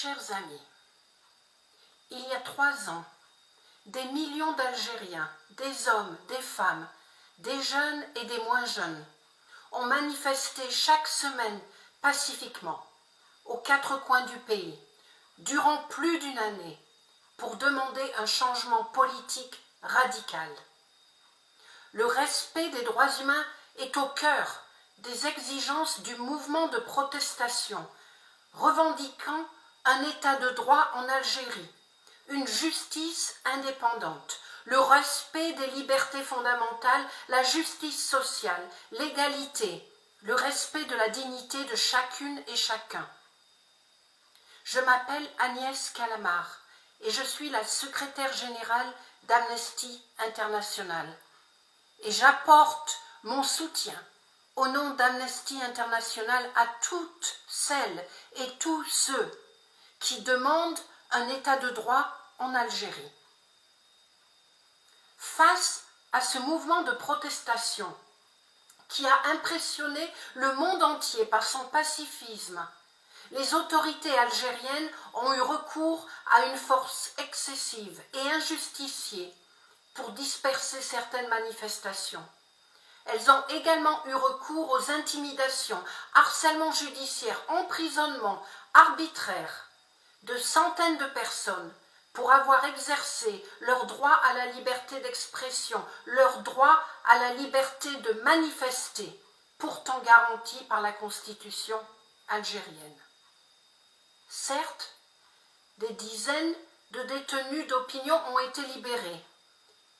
Chers amis, il y a 3 ans, des millions d'Algériens, des hommes, des femmes, des jeunes et des moins jeunes, ont manifesté chaque semaine pacifiquement aux 4 coins du pays, durant plus d'une année, pour demander un changement politique radical. Le respect des droits humains est au cœur des exigences du mouvement de protestation, revendiquant un état de droit en Algérie, une justice indépendante, le respect des libertés fondamentales, la justice sociale, l'égalité, le respect de la dignité de chacune et chacun. Je m'appelle Agnès Calamard et je suis la secrétaire générale d'Amnesty International. Et j'apporte mon soutien au nom d'Amnesty International à toutes celles et tous ceux qui demandent un état de droit en Algérie. Face à ce mouvement de protestation qui a impressionné le monde entier par son pacifisme, les autorités algériennes ont eu recours à une force excessive et injustifiée pour disperser certaines manifestations. Elles ont également eu recours aux intimidations, harcèlements judiciaires, emprisonnements arbitraires de centaines de personnes pour avoir exercé leur droit à la liberté d'expression, leur droit à la liberté de manifester, pourtant garanti par la Constitution algérienne. Certes, des dizaines de détenus d'opinion ont été libérés,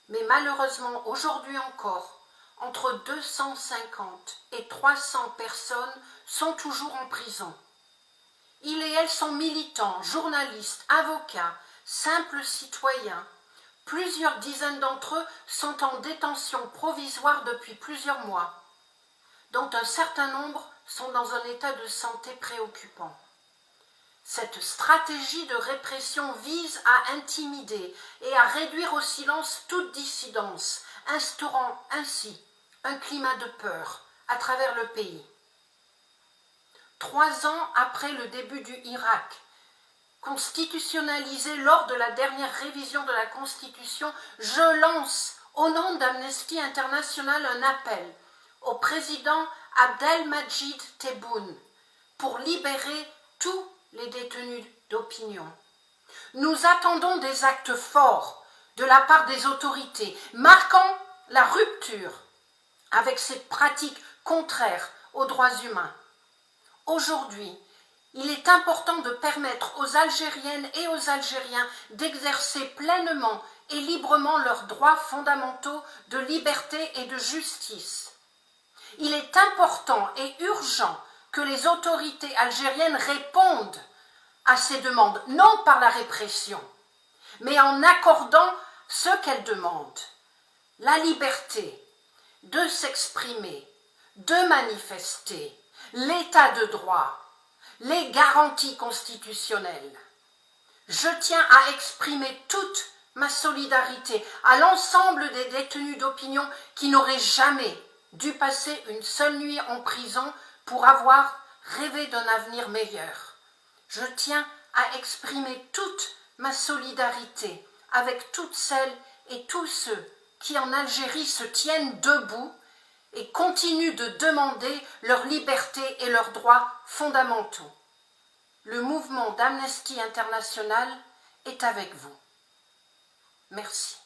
mais malheureusement, aujourd'hui encore, entre 250 et 300 personnes sont toujours en prison. Ils et elles sont militants, journalistes, avocats, simples citoyens. Plusieurs dizaines d'entre eux sont en détention provisoire depuis plusieurs mois, dont un certain nombre sont dans un état de santé préoccupant. Cette stratégie de répression vise à intimider et à réduire au silence toute dissidence, instaurant ainsi un climat de peur à travers le pays. 3 ans après le début du Irak, constitutionnalisé lors de la dernière révision de la Constitution, je lance au nom d'Amnesty International un appel au président Abdelmadjid Tebboune pour libérer tous les détenus d'opinion. Nous attendons des actes forts de la part des autorités, marquant la rupture avec ces pratiques contraires aux droits humains. Aujourd'hui, il est important de permettre aux Algériennes et aux Algériens d'exercer pleinement et librement leurs droits fondamentaux de liberté et de justice. Il est important et urgent que les autorités algériennes répondent à ces demandes, non par la répression, mais en accordant ce qu'elles demandent: la liberté de s'exprimer, de manifester, l'état de droit, les garanties constitutionnelles. Je tiens à exprimer toute ma solidarité à l'ensemble des détenus d'opinion qui n'auraient jamais dû passer une seule nuit en prison pour avoir rêvé d'un avenir meilleur. Je tiens à exprimer toute ma solidarité avec toutes celles et tous ceux qui en Algérie se tiennent debout et continuent de demander leur liberté et leurs droits fondamentaux. Le mouvement d'Amnesty International est avec vous. Merci.